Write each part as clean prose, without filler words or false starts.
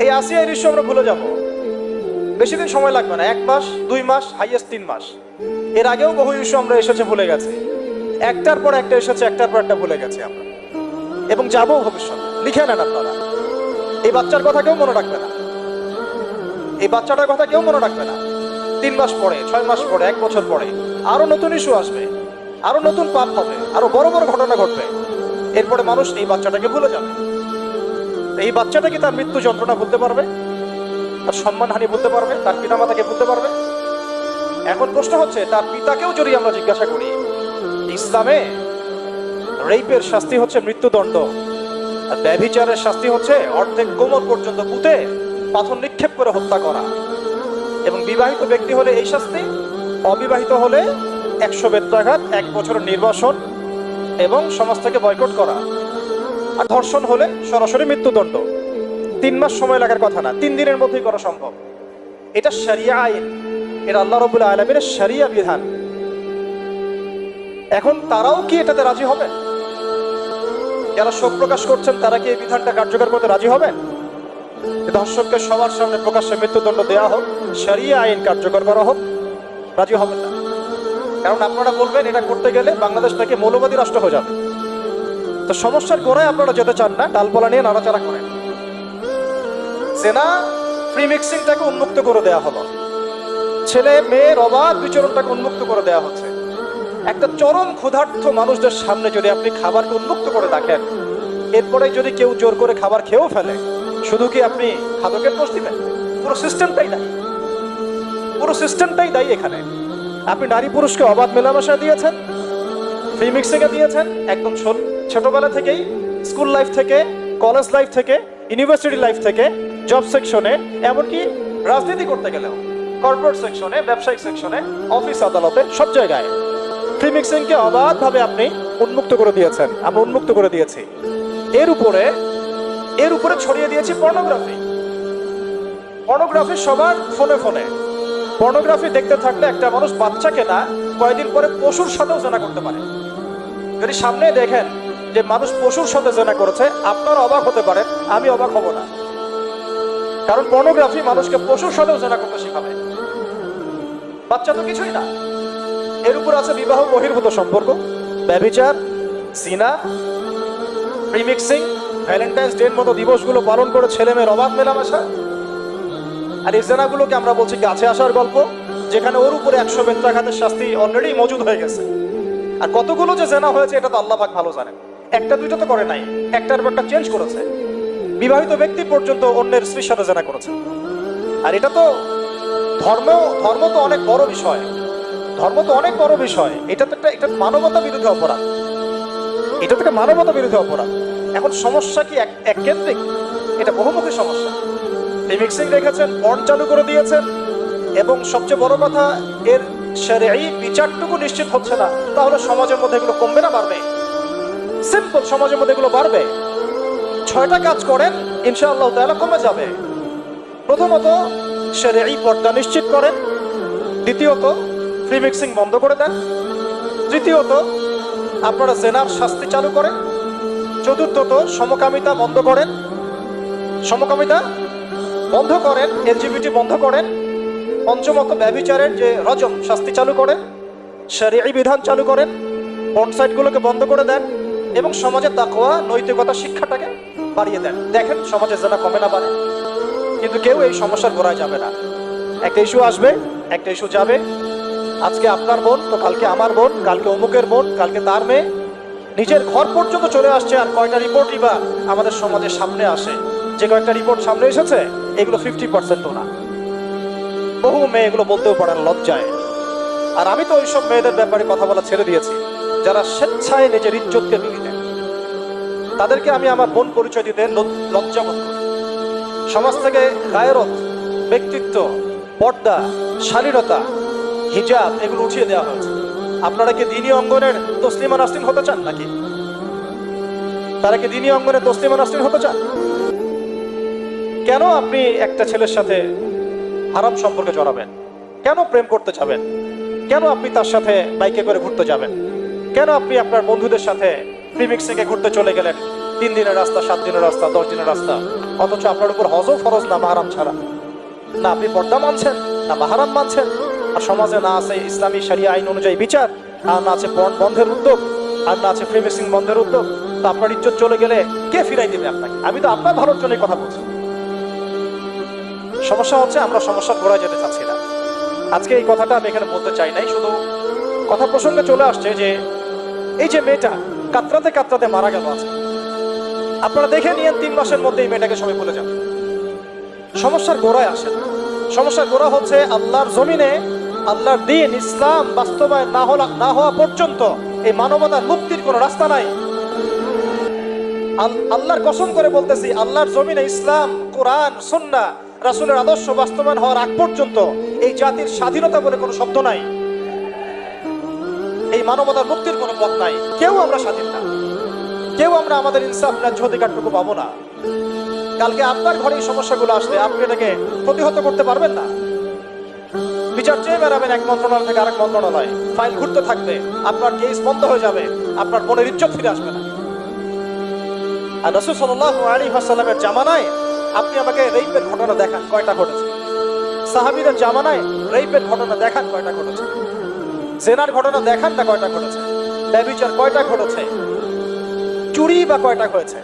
এই আসিয়া ইস্যু আমরা ভুলে যাব, বেশি দিন সময় লাগবে না, 1 মাস 2 মাস হাইয়েস্ট 3 মাস। এর আগেও বহু ইস্যু আমরা এসেছে ভুলে গেছি, একটার পর একটা এসেছে, একটার পর একটা ভুলে গেছি আমরা, এবং যাবো ভবিষ্যৎ। লিখে নেন আপনারা, এই বাচ্চার কথা কেউ মনে রাখবে না, এই বাচ্চাটার কথা কেউ মনে রাখবে না। 3 মাস পরে, 6 মাস পরে, 1 বছর পরে আরো নতুন ইস্যু আসবে, আরো নতুন পাপ হবে, আরো বড় বড় ঘটনা ঘটবে। এরপরে মানুষ এই বাচ্চাটাকে ভুলে যাবে। এই বাচ্চাটা কি তার মৃত্যু যন্ত্রণা ভুলতে পারবে? তার সম্মানহানি ভুলতে পারবে? তার পিতামাতাকে ভুলতে পারবে? এখন প্রশ্ন হচ্ছে, তার পিতাকেও যদি আমরা জিজ্ঞাসা করি, ইসলামে রেপের শাস্তি হচ্ছে মৃত্যুদণ্ড, আর ব্যভিচারের শাস্তি হচ্ছে অর্ধেক কোমর পর্যন্ত পুঁতে পাথর নিক্ষেপ করে হত্যা করা। এবং বিবাহিত ব্যক্তি হলে এই শাস্তি, অবিবাহিত হলে 100 বেত্রাঘাত, 1 বছরের নির্বাসন এবং সমাজ থেকে বয়কট করা। আর ধর্ষণ হলে সরাসরি মৃত্যুদণ্ড। 3 মাস সময় লাগার কথা না, 3 দিনের মধ্যেই করা সম্ভব। এটা শরিয়া আইন, এটা আল্লাহ রাব্বুল আলামিনের শরিয়া বিধান। এখন তারাও কি এটাতে রাজি হবে? যারা শোক প্রকাশ করছেন তারা কি এই বিধানটা কার্যকর করতে রাজি হবেন? ধর্ষককে সবার সামনে প্রকাশ্যে মৃত্যুদণ্ড দেওয়া হোক, শরিয়া আইন কার্যকর করা হোক? রাজি হবেন না। কারণ আপনারা বলবেন এটা করতে গেলে বাংলাদেশ নাকি মৌলবাদী রাষ্ট্র হয়ে যাবে। তো সমস্যার গোড়ায় আপনারা যেতে চান না, ডালপালা নিয়ে নাড়াচাড়া করেন। জেনা ফ্রি মিক্সিংটাকে উন্মুক্ত করে দেওয়া হলো, ছেলে মেয়ের অবাধ বিচরণটাকে উন্মুক্ত করে দেওয়া হচ্ছে। একটা চরম ক্ষুধার্ত মানুষদের সামনে যদি আপনি খাবারকে উন্মুক্ত করে রাখেন, এরপরে যদি কেউ জোর করে খাবার খেয়েও ফেলে, শুধু কি আপনি খাদকের দোষ দিবেন? পুরো সিস্টেমটাই দায়ী, পুরো সিস্টেমটাই দায়ী এখানে। আপনি নারী পুরুষকে অবাধ মেলামেশা দিয়েছেন, ফ্রি মিক্সিংয়ে দিয়েছেন, একদম ছোটবেলা থেকেই, স্কুল লাইফ থেকে, কলেজ লাইফ থেকে, ইউনিভার্সিটি লাইফ থেকে, জব সেকশনে, এমনকি রাজনীতি করতে গেলেও কর্পোরেট সেকশনে, ব্যবসায়িক সেকশনে, অফিস আদালতে, সব জায়গায় ফ্রি মিক্সিংকে অবাধভাবে আপনি উন্মুক্ত করে দিয়েছেন, আমরা উন্মুক্ত করে দিয়েছি। এর উপরে ছড়িয়ে দিয়েছি পর্নোগ্রাফি। পর্নোগ্রাফি সবার ফোনে ফোনে। পর্নোগ্রাফি দেখতে থাকলে একটা মানুষ বাচ্চাকে না, কয়েকদিন পরে পশুর সাথেও জেনা করতে পারে। যদি সামনে দেখেন যে মানুষ পশুর সাথে জেনা করেছে, আপনারা অবাক হতে পারেন, আমি অবাক হব না। কারণ পর্নোগ্রাফি মানুষকে পশুর সাথেও জেনা করতে শেখাবে। বাচ্চা তো কিছুই না। এর উপর আছে বিবাহ বহির্ভূত সম্পর্ক, ব্যভিচার, জিনা, প্রিমিক্সিং, ভ্যালেন্টাইন্স ডে এর মতো দিবসগুলো পালন করে ছেলে মেয়ের অবাধ মেলামেশা। আর এই জেনাগুলোকে আমরা বলছি গাছে আসার গল্প, যেখানে ওর উপরে 100 বেত্রাঘাতের শাস্তি অলরেডি মজুদ হয়ে গেছে। আর কতগুলো যে জেনা হয়েছে এটা তো আল্লাহ পাক ভালো জানেন। একটা দুইটা তো করে নাই, একটার পর একটা চেঞ্জ করেছে। বিবাহিত ব্যক্তি পর্যন্ত অন্যের স্ত্রীর সাথে জেনা করেছে। আর এটা তো ধর্ম তো অনেক বড় বিষয়, ধর্ম তো অনেক বড় বিষয়। এটা তো একটা মানবতা বিরোধী অপরাধ, এটা তো একটা মানবতা বিরোধী অপরাধ। এখন সমস্যা কি এককেন্দ্রিক? এটা বহুমুখী সমস্যা। মিক্সিং রেখেছেন, পর্ন চালু করে দিয়েছেন, এবং সবচেয়ে বড় কথা, এর শরঈ বিচারটুকু নিশ্চিত হচ্ছে না। তাহলে সমাজের মধ্যে এগুলো কমবে না বাড়বে? সিম্পল, সমাজের মধ্যে এগুলো বাড়বে। 6টা কাজ করেন, ইনশাআল্লাহ তাআলা কমে যাবে। প্রথমত শরঈ পর্দা নিশ্চিত করেন, দ্বিতীয়ত ফ্রি মিক্সিং বন্ধ করে দেন, তৃতীয়ত আপনারা জেনার শাস্তি চালু করেন, চতুর্থত সমকামিতা বন্ধ করেন, এলজিবিটি বন্ধ করেন, পঞ্চমত ব্যভিচারের যে রজম শাস্তি চালু করেন, শরঈ বিধান চালু করেন, পর্ন সাইটগুলোকে বন্ধ করে দেন, এবং সমাজের তাকওয়া, নৈতিকতা শিক্ষাটাকে বাড়িয়ে দেন। দেখেন সমাজে জেনা কমে না বাড়ে। কিন্তু কেউ এই সমস্যার গোড়ায় যাবে না। একটা ইস্যু আসবে, একটা ইস্যু যাবে। আজকে আপনার বোন তো কালকে আমার বোন, কালকে অমুকের বোন, কালকে তার মেয়ে, নিজের ঘর পর্যন্ত চলে আসছে। আর কয়টা রিপোর্টই বা আমাদের সমাজের সামনে আসে? যে কয়েকটা রিপোর্ট সামনে এসেছে, এগুলো 50%ও না। বহু মেয়ে এগুলো বলতেও পারে না লজ্জায়। আর আমি তো ওইসব মেয়েদের ব্যাপারে কথা বলা ছেড়ে দিয়েছি, যারা স্বেচ্ছায় নিজের ইজ্জতকে বিলিয়ে দেন। তাদেরকে আমি আমার বোন পরিচয় দিতে লজ্জা বোধ করি। সমাজ থেকে গায়রত, ব্যক্তিত্ব, পর্দা, শালীনতা, হিজাব এগুলো উঠিয়ে দেওয়া হয়েছে। আপনারা কি দ্বীনি অঙ্গনের তসলিমা নাসরিন হতে চান নাকি? তারা কি দ্বীনি অঙ্গনের তসলিমা নাসরিন হতে চান? কেন আপনি একটা ছেলের সাথে হারাম সম্পর্কে জড়াবেন? কেন প্রেম করতে যাবেন? কেন আপনি তার সাথে বাইকে করে ঘুরতে যাবেন? কেন আপনি আপনার বন্ধুদের সাথে প্রিমিক্সিংয়ে ঘুরতে চলে গেলেন? 3 দিনের রাস্তা, 7 দিনের রাস্তা, 10 দিনের রাস্তা, অথচ আপনার উপর হজও ফরজ না মাহারাম ছাড়া। না আপনি পর্দা মানছেন, না মাহারাম মানছেন, আর সমাজে না আছে ইসলামী শরিয়া আইন অনুযায়ী বিচার, আর না আছে পর্ন বন্ধের উদ্যোগ, আর না আছে ফ্রিমেসিং বন্ধের উদ্যোগ। তো আপনার ইজ্জত চলে গেলে কে ফিরাই দেবে আপনাকে? আমি তো আপনার ভালোর জন্যই কথা বলছি। সমস্যা হচ্ছে আমরা সমস্যার গোড়ায় যেতে চাচ্ছি না। আজকে এই কথাটা আমি এখানে বলতে চাই নাই, শুধু কথা প্রসঙ্গে চলে আসছে যে এই যে মেয়েটা কাতরাতে কাতরাতে মারা গেল আছে, আপনারা দেখে নিয়েন 3 মাসের মধ্যে এই মেয়েটাকে সবাই ভুলে যাবে। সমস্যার গোড়ায় আসেন। সমস্যার গোড়া হচ্ছে আল্লাহর জমিনে আল্লাহর দ্বীন ইসলাম বাস্তবায়ন না হওয়া পর্যন্ত এই মানবতার মুক্তির কোনো রাস্তা নাই। আল্লাহর কসম করে বলতেছি, আল্লাহর জমিনে ইসলাম, কোরআন, সুন্নাহ, রাসূলের আদর্শ বাস্তবায়ন হওয়ার আগ পর্যন্ত এই জাতির স্বাধীনতা বলে কোনো শব্দ নাই, এই মানবতার মুক্তির কোনো পথ নাই। কেউ আমরা স্বাধীন না, কেউ আমরা আমাদের ইনসাফ ন্যায্য অধিকারটুকু পাবো না। কালকে আপনার ঘরে এই সমস্যাগুলো আসলে আপনি এটাকে প্রতিহত করতে পারবেন না। বিচার চেয়ে বেড়াবেন এক মন্ত্রণালয় থেকে আরেক মন্ত্রণালয়, ফাইল ঘুরতে থাকবে, আপনার কেস বন্ধ হয়ে যাবে, আপনার মনের ইজ্জত ফিরে আসবে না। আর রাসূল সাল্লাল্লাহু আলাইহি ওয়াসাল্লামের জামানায় আপনি আমাকে রেইপের ঘটনা দেখান কয়টা ঘটেছে? সাহাবীদের জামানায় রেইপের ঘটনা দেখান কয়টা ঘটেছে? জেনার ঘটনা দেখান না কয়টা ঘটেছে? ব্যভিচার কয়টা ঘটেছে? চুরি বা কয়টা হয়েছে?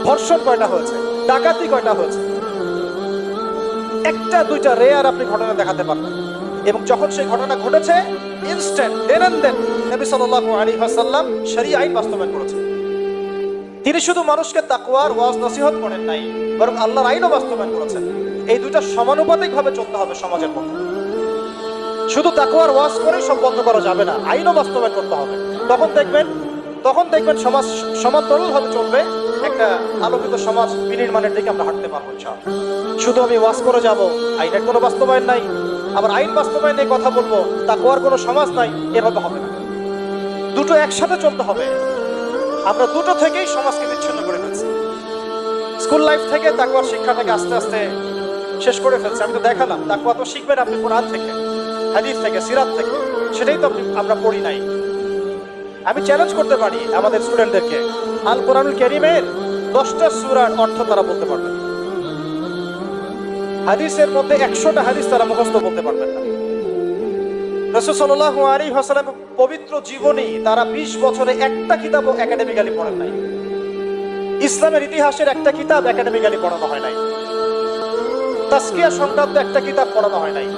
ধর্ষণ কয়টা হয়েছে? ডাকাতি কয়টা হয়েছে? একটা দুইটা রেয়ার আপনি ঘটনা দেখাতে পারবেন। এবং যখন সেই ঘটনা ঘটেছে ইনস্ট্যান্ট দেন এন্ড দেন নবী সাল্লাল্লাহু আলাইহি ওয়াসাল্লাম শরীয়ত আইন বাস্তবায়ন করেছেন। তিনি শুধু মানুষকে তাকওয়ার ওয়াজ নসিহত করেন নাই, বরং আল্লাহর আইনও বাস্তবায়ন করেছেন। এই দুইটা সমানুপাতিকভাবে চলতে হবে সমাজের মধ্যে। শুধু তাকওয়ার ওয়াজ করেই সব বন্ধ করা যাবে না, আইনও বাস্তবায়ন করতে হবে। তখন দেখবেন সমাজ সমান্তরালভাবে চলবে, একটা আলোকিত সমাজ বিনির্মাণের দিকে আমরা হাঁটতে পারবো ইনশাআল্লাহ। শুধু আমি ওয়াজ করে যাব, আইনের কোনো বাস্তবায়ন নাই, আবার আইন বাস্তবায়ন নিয়ে কথা বলবো, তাকওয়ার কোনো সমাজ নাই, এভাবে হবে না। দুটো একসাথে চলতে হবে। আমরা দুটো থেকেই সমাজকে বিচ্ছিন্ন করে ফেলছি। স্কুল লাইফ থেকে তাকওয়ার শিক্ষাটাকে আস্তে আস্তে শেষ করে ফেলছি। আমি তো দেখালাম তাকওয়া তো শিখবেন আপনি কোরআন থেকে, হাদিস থেকে, সিরাত থেকে, সেটাই তো আমরা পড়ি নাই। আমি চ্যালেঞ্জ করতে পারি আমাদের স্টুডেন্টদেরকে, আল কোরআনুল কারীমের 10টা সূরার অর্থ তারা বলতে পারবে, হাদিসের মধ্যে 100টা হাদিস তারা মুখস্থ বলতে পারবেন না। রাসূল সাল্লাল্লাহু আলাইহি ওয়াসাল্লামের পবিত্র জীবনী তারা 20 বছরে একটা কিতাবও একাডেমিক্যালি পড়েন নাই। ইসলামের ইতিহাসের একটা কিতাব একাডেমিক্যালি পড়ানো হয় নাই। তাসকিয়া সংক্রান্ত একটা কিতাব পড়ানো হয় নাই।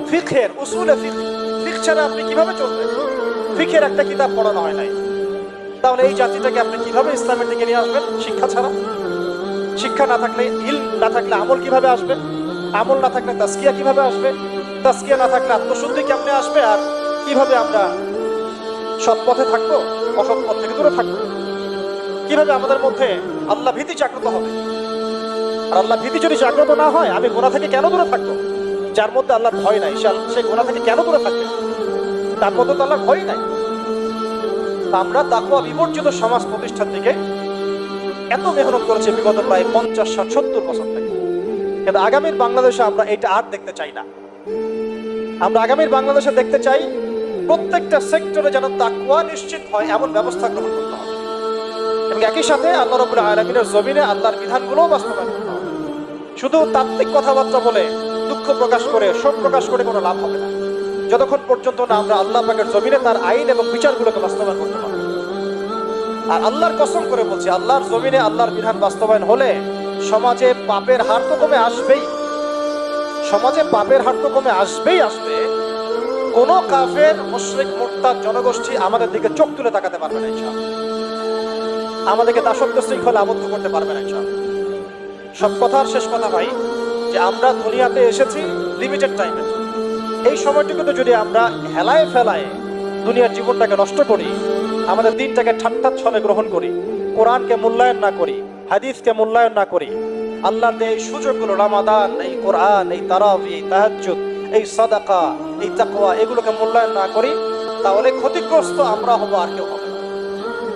ফিকহের উসুলে ফিকহ ছাড়া আপনি কিভাবে চলবেন? ফিকহের একটা কিতাব পড়ানো হয় নাই। তাহলে এই জাতিটাকে আপনি কিভাবে ইসলামের দিকে নিয়ে আসবেন? শিক্ষা ছাড়া। শিক্ষা না থাকলে, ইলম না থাকলে আমল কিভাবে আসবে? আমল না থাকলে তাসকিয়া কিভাবে আসবে? তাসকিয়া না থাকলে আত্মশুদ্ধি কেমনে আসবে? আর কিভাবে আমরা সৎ পথে থাকবো, অসৎ পথ থেকে দূরে থাকবো? কিভাবে আমাদের মধ্যে আল্লাহ ভীতি জাগ্রত হবে? আর আল্লাহ ভীতি যদি জাগ্রত না হয়, আমি গুনাহ থেকে কেন দূরে থাকবো? যার মধ্যে আল্লাহর ভয় নাই সে গুনাহ থেকে কেন দূরে থাকবে? তার মধ্যে তো আল্লাহর ভয় নাই। আমরা তাকওয়া বিবর্জিত সমাজ প্রতিষ্ঠার দিকে এত মেহনত করেছি বিগত প্রায় 50, 60, 70 বছর থেকে। কিন্তু আগামীর বাংলাদেশে আমরা এটা আর দেখতে চাই না। আমরা আগামীর বাংলাদেশে দেখতে চাই প্রত্যেকটা সেক্টরে যেন তাকওয়া নিশ্চিত হয় এমন ব্যবস্থা গ্রহণ করতে হবে, এবং একই সাথে আল্লাহ রাব্বুল আলামিনের জমিনে আল্লাহর বিধানগুলোও বাস্তবায়ন করতে হবে। শুধু তাত্ত্বিক কথাবার্তা বলে, দুঃখ প্রকাশ করে, শোক প্রকাশ করে কোনো লাভ হবে না, যতক্ষণ পর্যন্ত না আমরা আল্লাহ পাকের জমিনে তার আইন এবং বিচারগুলোকে বাস্তবায়ন করতে পারবো। আর আল্লাহর কসম করে বলছি, আল্লাহর জমিনে আল্লাহর বিধান বাস্তবায়ন হলে সমাজে পাপের হার তো কমে আসবেই। সমাজে পাপের হার তো কমে আসবেই আসবে। কোনো কাফের, মুশরিক, মুরতাদ জনগোষ্ঠী আমাদের দিকে চোখ তুলে তাকাতে পারবে না ইনশাআল্লাহ। আমাদেরকে দাসত্ব শৃঙ্খলে আবদ্ধ করতে পারবে না ইনশাআল্লাহ। সব কথার শেষ কথা ভাই, যে আমরা দুনিয়াতে এসেছি লিমিটেড টাইমে। এই সময়টুকুতে যদি আমরা হেলায় ফেলায় দুনিয়ার জীবনটাকে নষ্ট করি, আমাদের দিনটাকে ঠাট্টা ছলে গ্রহণ করি, কোরআনকে মূল্যায়ন না করি, হাদিসকে মূল্যায়ন না করি, আল্লাহর এই সুযোগগুলো, রমাদান, এই কোরআন, এই তারাবি, এই তাহাজ্জুদ, এই সাদাকা, এই তাকওয়া, এগুলোকে মূল্যায়ন না করি, তাহলে ক্ষতিগ্রস্ত আমরা হব, আর কেউ হবে।